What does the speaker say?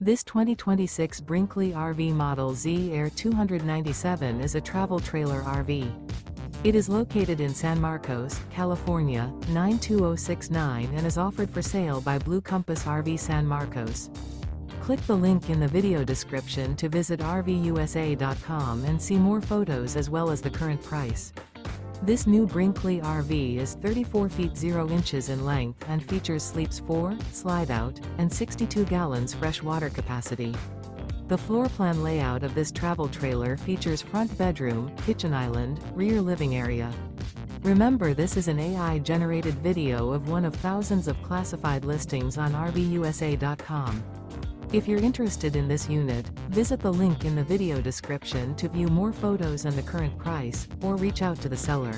This 2026 Brinkley RV Model Z Air 297 is a travel trailer RV. It is located in San Marcos, California, 92069 and is offered for sale by Blue Compass RV San Marcos. Click the link in the video description to visit RVUSA.com and see more photos as well as the current price. This new Brinkley RV is 34 feet 0 inches in length and features sleeps 4, slide-out, and 62 gallons fresh water capacity. The floor plan layout of this travel trailer features front bedroom, kitchen island, rear living area. Remember, this is an AI-generated video of one of thousands of classified listings on RVUSA.com. If you're interested in this unit, visit the link in the video description to view more photos and the current price, or reach out to the seller.